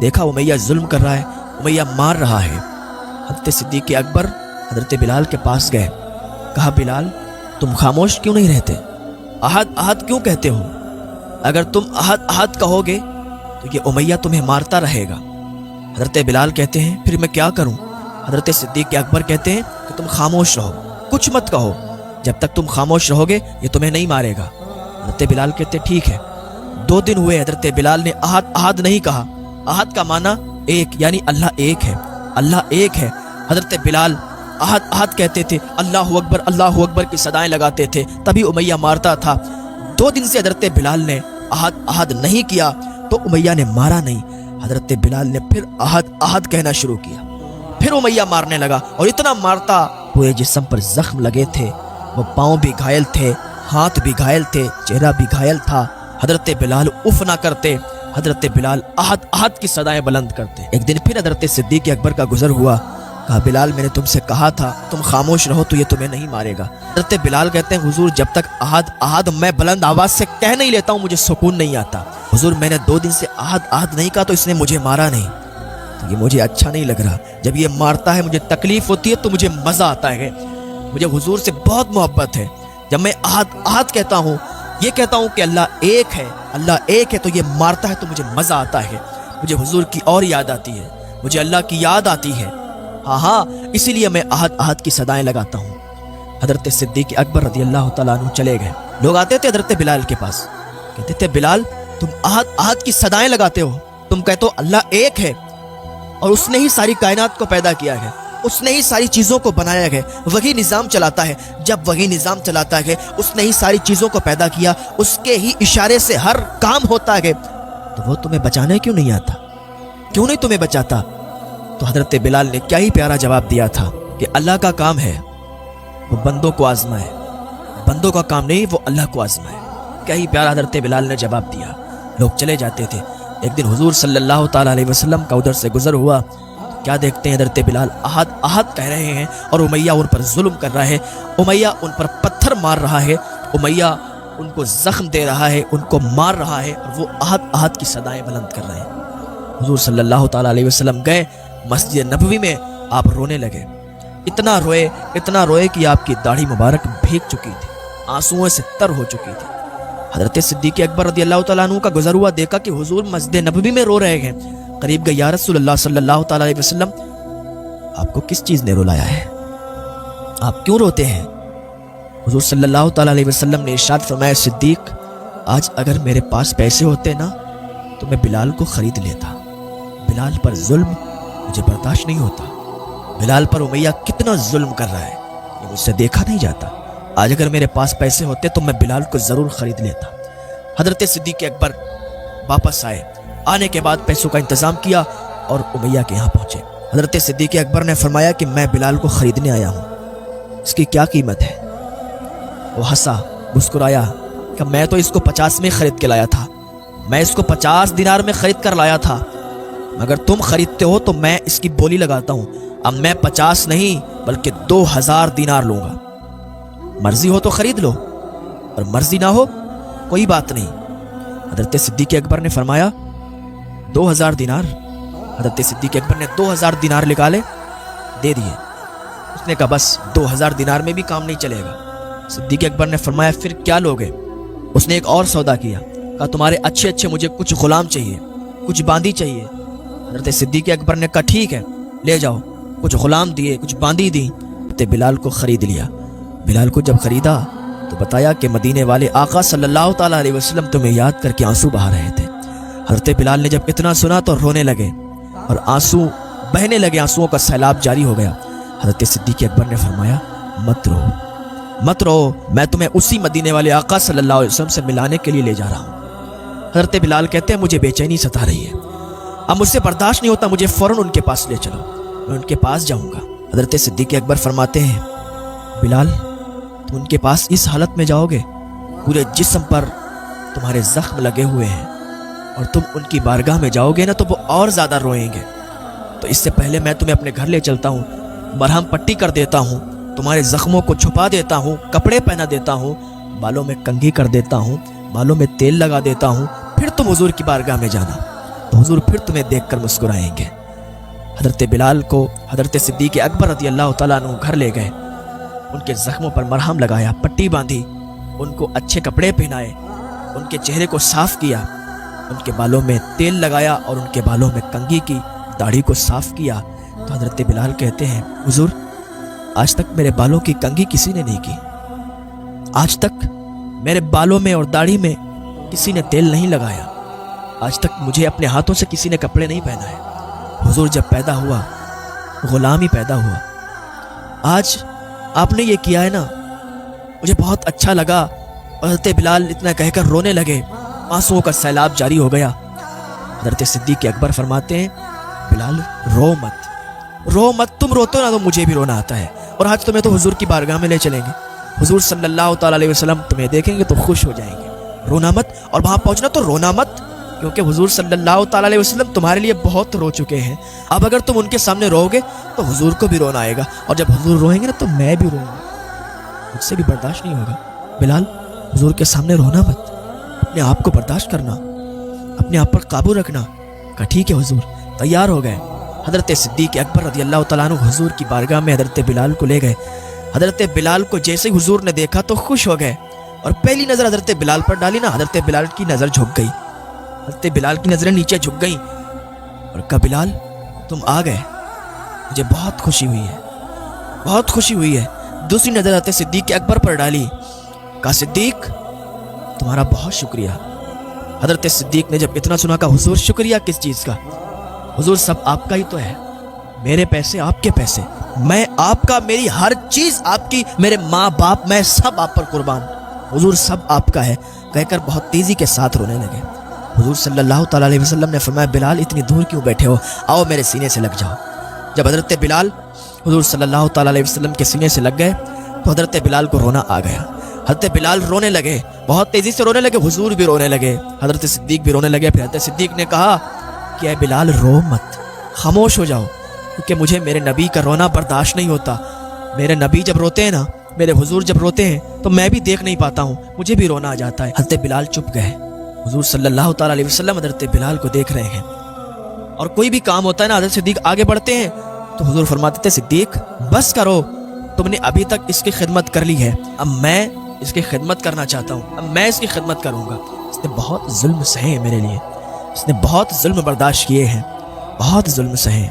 دیکھا امیہ ظلم کر رہا ہے، امیہ مار رہا ہے۔ حضرت صدیق اکبر حضرت بلال کے پاس گئے، کہا بلال تم خاموش کیوں نہیں رہتے؟ احد احد کیوں کہتے ہو؟ اگر تم احد احد کہو گے تو یہ امیہ تمہیں مارتا رہے گا۔ حضرت بلال کہتے ہیں پھر میں کیا کروں؟ حضرت صدیق اکبر کہتے ہیں کہ تم خاموش رہو، کچھ مت کہو، جب تک تم خاموش رہو گے یہ تمہیں نہیں مارے گا۔ حضرت بلال کہتے ٹھیک ہے۔ 2 دن ہوئے حضرت بلال نے احد احد نہیں کہا۔ احد کا معنی ایک، یعنی اللہ ایک ہے، اللہ ایک ہے۔ حضرت بلال احد احد کہتے تھے، اللہ اکبر کی صدائیں لگاتے تھے، تبھی امیہ مارتا تھا۔ 2 دن سے حضرت بلال نے احد احد نہیں کیا تو امیہ نے مارا نہیں۔ حضرت بلال نے پھر احد احد کہنا شروع کیا، پھر امیہ مارنے لگا، اور اتنا مارتا پورے جسم پر زخم لگے تھے، وہ پاؤں بھی گھائل تھے، ہاتھ بھی گھائل تھے، چہرہ بھی گھائل تھا۔ حضرت بلال اف نہ کرتے، حضرت بلال احد احد کی صدائیں بلند کرتے۔ ایک دن پھر حضرت صدیق اکبر کا گزر ہوا، کہا بلال میں نے تم سے کہا تھا تم خاموش رہو تو یہ تمہیں نہیں مارے گا۔ حضرت بلال کہتے ہیں حضور جب تک احد احد میں بلند آواز سے کہہ نہیں لیتا ہوں مجھے سکون نہیں آتا۔ حضور میں نے 2 دن سے احد احد نہیں کہا تو اس نے مجھے مارا نہیں، تو یہ مجھے اچھا نہیں لگ رہا۔ جب یہ مارتا ہے مجھے تکلیف ہوتی ہے تو مجھے مزہ آتا ہے، مجھے حضور سے بہت محبت ہے۔ جب میں احد احد کہتا ہوں، یہ کہتا ہوں کہ اللہ ایک ہے، اللہ ایک ہے، تو یہ مارتا ہے تو مجھے مزہ آتا ہے، مجھے حضور کی اور یاد آتی ہے، مجھے اللہ کی یاد آتی ہے۔ ہاں اسی لیے میں احد احد کی صدائیں لگاتا ہوں۔ حضرت صدیق اکبر رضی اللہ تعالیٰ عنہ چلے گئے۔ لوگ آتے تھے حضرت بلال کے پاس، کہتے تھے بلال تم احد احد کی صدائیں لگاتے ہو، تم کہتے ہو اللہ ایک ہے اور اس نے ہی ساری کائنات کو پیدا کیا ہے، اس نے ہی ساری چیزوں کو بنایا ہے، وہی نظام چلاتا ہے۔ جب وہی نظام چلاتا ہے، اس نے ہی ساری چیزوں کو پیدا کیا، اس کے ہی اشارے سے ہر کام ہوتا ہے، تو وہ تمہیں بچانے کیوں نہیں آتا؟ کیوں نہیں تمہیں بچاتا؟ تو حضرت بلال نے کیا ہی پیارا جواب دیا تھا کہ اللہ کا کام ہے وہ بندوں کو آزمائے، بندوں کا کام نہیں وہ اللہ کو آزمائے۔ کیا ہی پیارا حضرت بلال نے جواب دیا۔ لوگ چلے جاتے تھے۔ ایک دن حضور صلی اللہ تعالیٰ علیہ وسلم کا ادھر سے گزر ہوا، کیا دیکھتے ہیں حضرت بلال احد احد کہہ رہے ہیں اور امیہ ان پر ظلم کر رہا ہے، امیہ ان پر پتھر مار رہا ہے، امیہ ان کو زخم دے رہا ہے، ان کو مار رہا ہے، اور وہ احد احد کی صدائیں بلند کر رہے ہیں۔ حضور صلی اللہ تعالیٰ علیہ وسلم گئے مسجد نبوی میں، آپ رونے لگے، اتنا روئے کہ آپ کی داڑھی مبارک بھیگ چکی تھی، آنسوؤں سے تر ہو چکی تھی۔ حضرت صدیق اکبر رضی اللہ تعالیٰ عنہ کا گزر ہوا، دیکھا کہ حضور مسجد نبوی میں رو رہے ہیں، قریب گئے، یا رسول اللہ صلی اللہ تعالیٰ علیہ وسلم آپ کو کس چیز نے رلایا ہے؟ آپ کیوں روتے ہیں؟ حضور صلی اللہ تعالیٰ علیہ وسلم نے ارشاد فرمایا صدیق آج اگر میرے پاس پیسے ہوتے نا تو میں بلال کو خرید لیتا، بلال پر ظلم مجھے برداشت نہیں ہوتا، بلال پر امیہ کتنا ظلم کر رہا ہے یہ مجھ سے دیکھا نہیں جاتا، آج اگر میرے پاس پیسے ہوتے تو میں بلال کو ضرور خرید لیتا۔ حضرت صدیق اکبر واپس آئے، آنے کے بعد پیسوں کا انتظام کیا اور امیہ کے یہاں پہنچے۔ حضرت صدیق اکبر نے فرمایا کہ میں بلال کو خریدنے آیا ہوں، اس کی کیا قیمت ہے؟ وہ ہنسا، مسکرایا کہ میں تو اس کو 50 میں خرید کے لایا تھا، میں اس کو 50 دینار میں خرید کر لایا تھا، مگر تم خریدتے ہو تو میں اس کی بولی لگاتا ہوں، اب میں 50 نہیں بلکہ 2000 دینار لوں گا، مرضی ہو تو خرید لو اور مرضی نہ ہو کوئی بات نہیں۔ حضرت صدیق اکبر نے فرمایا 2000 دینار۔ حضرت صدیق اکبر نے 2000 دینار نکالے، دے دیے۔ اس نے کہا بس 2000 دینار میں بھی کام نہیں چلے گا۔ صدیق اکبر نے فرمایا پھر کیا لوگے؟ اس نے ایک اور سودا کیا، کہا تمہارے اچھے مجھے کچھ غلام چاہیے، کچھ باندی چاہیے۔ حضرت صدیق اکبر نے کہا ٹھیک ہے لے جاؤ، کچھ غلام دیے، کچھ باندی دی، بلال کو خرید لیا۔ بلال کو جب خریدا تو بتایا کہ مدینے والے آقا صلی اللہ تعالیٰ علیہ وسلم تمہیں یاد کر کے آنسو بہا رہے تھے۔ حضرت بلال نے جب اتنا سنا تو رونے لگے اور آنسو بہنے لگے، آنسوؤں کا سیلاب جاری ہو گیا۔ حضرت صدیق اکبر نے فرمایا مت رو، میں تمہیں اسی مدینے والے آقا صلی اللہ علیہ وسلم سے ملانے کے لیے لے جا رہا ہوں۔ حضرت بلال کہتے ہیں مجھے بے چینی ستا رہی ہے، اب مجھ سے برداشت نہیں ہوتا، مجھے فوراً ان کے پاس لے چلو، میں ان کے پاس جاؤں گا۔ حضرت صدیق اکبر فرماتے ہیں بلال تم ان کے پاس اس حالت میں جاؤ گے، پورے جسم پر تمہارے زخم لگے ہوئے ہیں، اور تم ان کی بارگاہ میں جاؤ گے نا تو وہ اور زیادہ روئیں گے، تو اس سے پہلے میں تمہیں اپنے گھر لے چلتا ہوں، مرہم پٹی کر دیتا ہوں، تمہارے زخموں کو چھپا دیتا ہوں، کپڑے پہنا دیتا ہوں، بالوں میں کنگھی کر دیتا ہوں، بالوں میں تیل لگا دیتا ہوں، پھر تم حضور کی بارگاہ میں جانا تو حضور پھر تمہیں دیکھ کر مسکرائیں گے۔ حضرت بلال کو حضرت صدیق اکبر رضی اللہ تعالیٰ عنہ گھر لے گئے، ان کے زخموں پر مرہم لگایا، پٹی باندھی، ان کو اچھے کپڑے پہنائے، ان کے چہرے کو صاف کیا، ان کے بالوں میں تیل لگایا اور ان کے بالوں میں کنگھی کی، داڑھی کو صاف کیا۔ تو حضرت بلال کہتے ہیں حضور آج تک میرے بالوں کی کنگھی کسی نے نہیں کی، آج تک میرے بالوں میں اور داڑھی میں کسی نے تیل نہیں لگایا، آج تک مجھے اپنے ہاتھوں سے کسی نے کپڑے نہیں پہنائے۔ حضور جب پیدا ہوا غلام ہی پیدا ہوا، آج آپ نے یہ کیا ہے نا، مجھے بہت اچھا لگا۔ اور حضرت بلال اتنا کہہ کر رونے لگے، آنسوؤں کا سیلاب جاری ہو گیا۔ حضرت صدیق اکبر فرماتے ہیں بلال رو مت، تم روتے ہو نا تو مجھے بھی رونا آتا ہے، اور آج تمہیں تو حضور کی بارگاہ میں لے چلیں گے، حضور صلی اللہ تعالیٰ علیہ وسلم تمہیں دیکھیں گے تو خوش ہو جائیں گے، رونا مت۔ اور وہاں پہنچنا تو رونا مت، کیونکہ حضور صلی اللہ تعالیٰ علیہ وسلم تمہارے لیے بہت رو چکے ہیں، اب اگر تم ان کے سامنے رو گے تو حضور کو بھی رونا آئے گا، اور جب حضور روئیں گے نا تو میں بھی روں گا، مجھ سے بھی برداشت نہیں ہوگا۔ بلال حضور کے سامنے رونا مت، اپنے آپ کو برداشت کرنا، اپنے آپ پر قابو رکھنا۔ کہا ٹھیک ہے حضور، تیار ہو گئے۔ حضرت صدیق اکبر رضی اللہ تعالیٰ عنہ حضور کی بارگاہ میں حضرت بلال کو لے گئے۔ حضرت بلال کو جیسے ہی حضور نے دیکھا تو خوش ہو گئے، اور پہلی نظر حضرت بلال پر ڈالی نا، حضرت بلال کی نظر جھک گئی، حضرت بلال کی نظریں نیچے جھک گئیں، اور کہا بلال تم آ گئے، مجھے بہت خوشی ہوئی ہے، بہت خوشی ہوئی ہے۔ دوسری نظر حضرت صدیق اکبر پر ڈالی، کہا صدیق تمہارا بہت شکریہ۔ حضرت صدیق نے جب اتنا سنا کہا حضور شکریہ کس چیز کا، حضور سب آپ کا ہی تو ہے، میرے پیسے آپ کے پیسے، میں آپ کا، میری ہر چیز آپ کی، میرے ماں باپ میں سب آپ پر قربان، حضور سب آپ کا ہے، کہہ کر بہت تیزی کے ساتھ رونے لگے۔ حضور صلی اللہ تعالیٰ علیہ وسلم نے فرمایا بلال اتنی دور کیوں بیٹھے ہو، آؤ میرے سینے سے لگ جاؤ۔ جب حضرت بلال حضور صلی اللہ تعالیٰ علیہ وسلم کے سینے سے لگ گئے تو حضرت بلال کو رونا آ گیا، حضرت بلال رونے لگے، بہت تیزی سے رونے لگے، حضور بھی رونے لگے، حضرت صدیق بھی رونے لگے۔ پھر حضرت صدیق نے کہا کہ اے بلال رو مت، خاموش ہو جاؤ، کیونکہ مجھے میرے نبی کا رونا برداشت نہیں ہوتا، میرے نبی جب روتے ہیں نا، میرے حضور جب روتے ہیں تو میں بھی دیکھ نہیں پاتا ہوں، مجھے بھی رونا آ جاتا ہے۔ حضرت بلال چپ گئے، حضور صلی اللہ تعالیٰ علیہ وسلم حضرت بلال کو دیکھ رہے ہیں، اور کوئی بھی کام ہوتا ہے نا حضرت صدیق آگے بڑھتے ہیں تو حضور فرماتے تھے صدیق بس کرو، تم نے ابھی تک اس کی خدمت کر لی ہے، اب میں اس کی خدمت کرنا چاہتا ہوں، اب میں اس کی خدمت کروں گا۔ اس نے بہت ظلم سہے میرے لیے، اس نے بہت ظلم برداشت کیے ہیں، بہت ظلم سہے۔